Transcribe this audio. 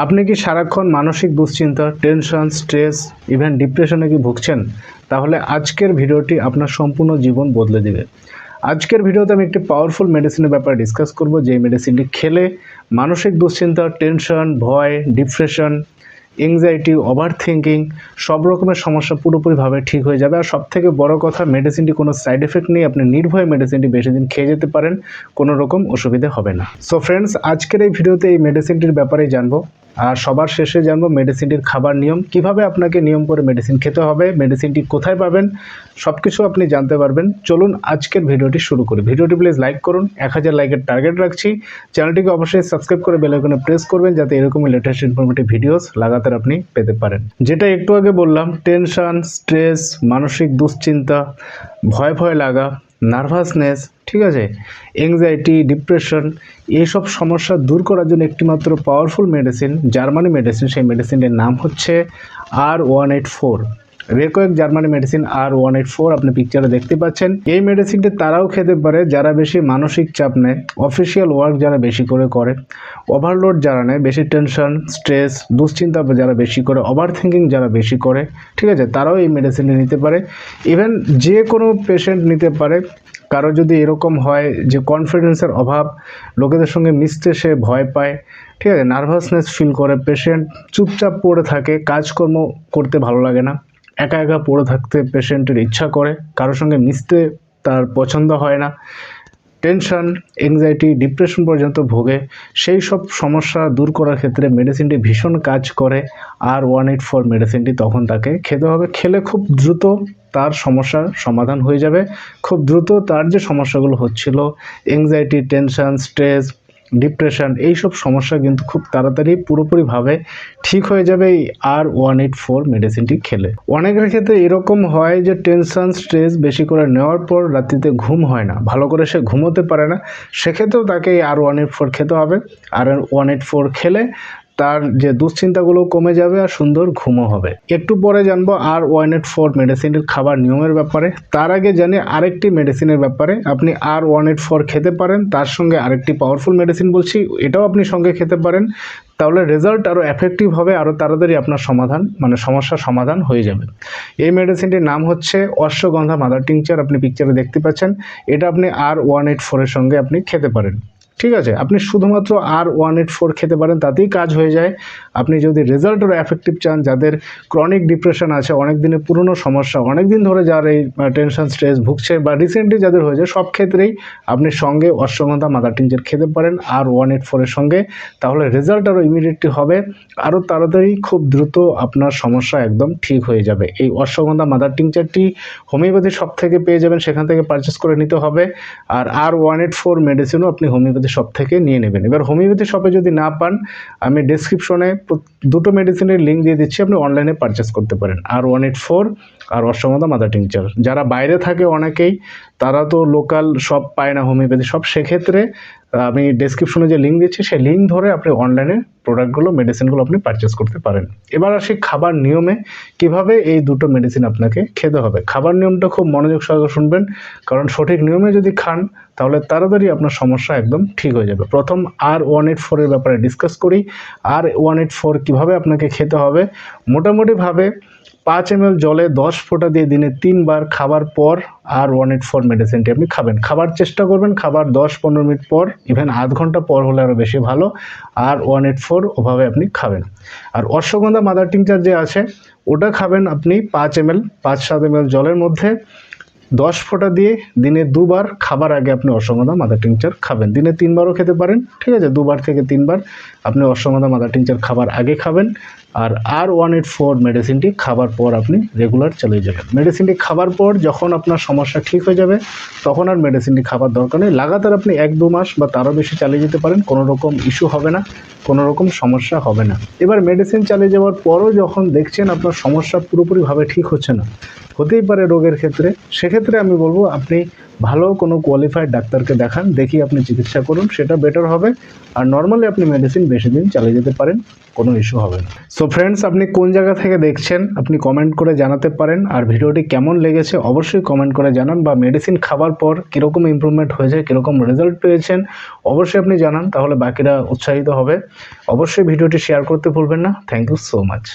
আপনি কি সারাক্ষণ মানসিক দুশ্চিন্তা, টেনশন, স্ট্রেস, ইভেন ডিপ্রেশনে কি ভুগছেন? তাহলে আজকের ভিডিওটি আপনার সম্পূর্ণ জীবন বদলে দেবে। আজকের ভিডিওতে আমি একটি পাওয়ারফুল মেডিসিনের ব্যাপারে ডিসকাস করব, যে মেডিসিনটি খেলে মানসিক দুশ্চিন্তা, টেনশন, ভয়, ডিপ্রেশন, এংজাইটি, ওভার থিঙ্কিং সব রকমের সমস্যা পুরোপুরিভাবে ঠিক হয়ে যাবে। আর সবথেকে বড় কথা, মেডিসিনটি কোনো সাইড এফেক্ট নেই। আপনি নির্ভয়ে মেডিসিনটি বেশি দিন খেয়ে যেতে পারেন, কোনো রকম অসুবিধা হবে না। সো ফ্রেন্ডস, আজকের এই ভিডিওতে এই মেডিসিনটির ব্যাপারেই জানবো। আর সবার শেষে জানবো মেডিসিনটির খাবার নিয়ম, কিভাবে আপনাকে নিয়ম করে মেডিসিন খেতে হবে, মেডিসিনটি কোথায় পাবেন, সব কিছু আপনি জানতে পারবেন। চলুন আজকের ভিডিওটি শুরু করি। ভিডিওটি প্লিজ লাইক করুন, 1000 লাইকের টার্গেট রাখছি। চ্যানেলটিকে অবশ্যই সাবস্ক্রাইব করে বেল আইকনে প্রেস করবেন, যাতে এরকমই লেটেস্ট ইনফরমেটিভ ভিডিওস লাগাতার আপনি পেতে পারেন। যেটা একটু আগে বললাম, টেনশন, স্ট্রেস, মানসিক দুশ্চিন্তা, ভয় ভয় লাগা, নার্ভাসনেস, ঠিক আছে, এংজাইটি, ডিপ্রেশন, এইসব সমস্যা দূর করার জন্য একটিমাত্র পাওয়ারফুল মেডিসিন, জার্মানি মেডিসিন। সেই মেডিসিনটির নাম হচ্ছে R184। রেকোয়েক জার্মানি মেডিসিন R184 আপনি পিকচারে দেখতে পাচ্ছেন। এই মেডিসিনটি তারাও খেতে পারে যারা বেশি মানসিক চাপ নেয়, অফিসিয়াল ওয়ার্ক যারা বেশি করে, ওভারলোড যারা নেয়, বেশি টেনশন, স্ট্রেস, দুশ্চিন্তা যারা বেশি করে, ওভার থিঙ্কিং যারা বেশি করে, ঠিক আছে, তারাও এই মেডিসিনটি নিতে পারে। ইভেন যে কোনো পেশেন্ট নিতে পারে। কারো যদি এরকম হয় যে কনফিডেন্সের অভাব, লোকেদের সঙ্গে মিশতে সে ভয় পায়, ঠিক আছে, নার্ভাসনেস ফিল করে, পেশেন্ট চুপচাপ পড়ে থাকে, কাজকর্ম করতে ভালো লাগে না, একা একা পড়ে থাকতে পেশেন্টের ইচ্ছা করে, কারোর সঙ্গে মিশতে তার পছন্দ হয় না, টেনশন, এংজাইটি, ডিপ্রেশন পর্যন্ত ভোগে, সেই সব সমস্যা দূর করার ক্ষেত্রে মেডিসিনটি ভীষণ কাজ করে। R184 মেডিসিনটি তখন তাকে খেতে হবে। খেলে খুব দ্রুত তার সমস্যার সমাধান হয়ে যাবে। খুব দ্রুত তার যে সমস্যাগুলো হচ্ছিল, এংজাইটি, টেনশন, স্ট্রেস, ডিপ্রেশন, এইসব সমস্যা কিন্তু খুব তাড়াতাড়ি পুরোপুরিভাবে ঠিক হয়ে যাবে এই R184 মেডিসিনটি খেলে। অনেকের ক্ষেত্রে এরকম হয় যে টেনশন, স্ট্রেস বেশি করে নেওয়ার পর রাত্রিতে ঘুম হয় না, ভালো করে সে ঘুমোতে পারে না। সেক্ষেত্রেও তাকে এই R184 খেতে হবে। R184 খেলে তার যে দুশ্চিন্তাগুলো কমে যাবে আর সুন্দর ঘুমও হবে। একটু পরে জানবো R184 মেডিসিনের খাবার নিয়মের ব্যাপারে। তার আগে জানি আরেকটি মেডিসিনের ব্যাপারে। আপনি R184 খেতে পারেন, তার সঙ্গে আরেকটি পাওয়ারফুল মেডিসিন বলছি, এটাও আপনি সঙ্গে খেতে পারেন। তাহলে রেজাল্ট আরও এফেক্টিভ হবে, আরও তাড়াতাড়ি আপনার সমাধান সমস্যার সমাধান হয়ে যাবে। এই মেডিসিনটির নাম হচ্ছে অশ্বগন্ধা মাদার টিংচার। আপনি পিকচারে দেখতে পাচ্ছেন। এটা আপনি R184 এর সঙ্গে আপনি খেতে পারেন, ঠিক আছে। আপনি শুধুমাত্র R184 খেতে পারেন, তাতেই কাজ হয়ে যায়। আপনি যদি রেজাল্ট আরও এফেক্টিভ চান, যাদের ক্রনিক ডিপ্রেশন আছে, অনেক দিনের পুরনো সমস্যা, অনেক দিন ধরে যার এই টেনশন, স্ট্রেস ভুগছে, বা রিসেন্টলি যাদের হয়েছে, সব ক্ষেত্রেই আপনি সঙ্গে অশ্বগন্ধা মাদার টিংচার খেতে পারেন R184 এর সঙ্গে। তাহলে রেজাল্ট আরও ইমিডিয়েটলি হবে, আরও তাড়াতাড়ি, খুব দ্রুত আপনার সমস্যা একদম ঠিক হয়ে যাবে। এই অশ্বগন্ধা মাদার টিংচারটি হোমিওপ্যাথি শপ থেকে পেয়ে যাবেন, সেখান থেকে পারচেস করে নিতে হবে। আর R184 মেডিসিনও আপনি হোমিওপ্যাথি শপ থেকে নিয়ে নেবেন। এবার হোমিওপ্যাথি শপে যদি না পান, আমি ডেসক্রিপশনে দুটো মেডিসিনের লিঙ্ক দিয়ে দিচ্ছি, আপনি অনলাইনে পারচেস করতে পারেন। R184 আর অশ্বগন্ধা মাদার টিংচার। যারা বাইরে থাকে অনেকেই, তারা তো লোকাল শপ পায় না, হোমিওপ্যাথি শপ, সেক্ষেত্রে আমি ডেসক্রিপশনে যে লিঙ্ক দিচ্ছি, সেই লিঙ্ক ধরে আপনি অনলাইনে প্রোডাক্টগুলো, মেডিসিনগুলো আপনি পারচেস করতে পারেন। এবার আসি খাবার নিয়মে, কিভাবে এই দুটো মেডিসিন আপনাকে খেতে হবে। খাবার নিয়মটা খুব মনোযোগ সহকারে শুনবেন, কারণ সঠিক নিয়মে যদি খান, তাহলে তাড়াতাড়ি আপনার সমস্যা একদম ঠিক হয়ে যাবে। প্রথম R184 এর ব্যাপারে ডিসকাস করি। R184 কিভাবে আপনাকে খেতে হবে। মোটামুটিভাবে 5 ml জলে 10 ফোঁটা দিয়ে দিনে 3 বার খাবার পর R184 মেডিসিনটি আপনি খাবেন। খাবার চেষ্টা করবেন খাবার 10-15 মিনিট পর, ইভেন আধ ঘন্টা পর হলে আরও বেশি ভালো। R184 ওভাবে আপনি খাবেন। আর অশ্বগন্ধা মাদার টিংচার যে আছে, ওটা খাবেন আপনি 5 ml, 5-7 ml জলের মধ্যে 10 ফোঁটা দিয়ে দিনে 2 বার। খাবার আগে আপনি অশ্বগন্ধা মাদার টিংচার খাবেন। দিনে 3 বারও খেতে পারেন, ঠিক আছে, 2 বার থেকে 3 বার আপনি অশ্বগন্ধা মাদার টিংচার খাবার আগে খাবেন। আর R184 মেডিসিনটি খাবার পর আপনি রেগুলার চালিয়ে যাবেন। মেডিসিনটি খাবার পর যখন আপনার সমস্যা ঠিক হয়ে যাবে, তখন আর মেডিসিনটি খাবার দরকার নেই। লাগাতার আপনি 1-2 মাস বা তারও বেশি চালিয়ে যেতে পারেন, কোনো রকম ইস্যু হবে না, কোনো রকম সমস্যা হবে না। এবার মেডিসিন চালিয়ে যাওয়ার পরও যখন দেখছেন আপনার সমস্যা পুরোপুরিভাবে ঠিক হচ্ছে না, হতেই পারে রোগের ক্ষেত্রে। সেক্ষেত্রে আমি বলবো আপনি ভালো কোনো কোয়ালিফাইড ডাক্তারকে দেখান, দেখি আপনি চিকিৎসা করুন, সেটা বেটার হবে। আর নর্মালি আপনি মেডিসিন বেশি দিন চালিয়ে যেতে পারেন, কোনো ইস্যু হবে না। সো ফ্রেন্ডস, আপনি কোন জায়গা থেকে দেখছেন আপনি কমেন্ট করে জানাতে পারেন। আর ভিডিওটি কেমন লেগেছে অবশ্যই কমেন্ট করে জানান, বা মেডিসিন খাবার পর কীরকম ইমপ্রুভমেন্ট হয়েছে, কীরকম রেজাল্ট পেয়েছেন অবশ্যই আপনি জানান, তাহলে বাকিরা উৎসাহিত হবে। অবশ্যই ভিডিওটি শেয়ার করতে ভুলবেন না। Thank you so much.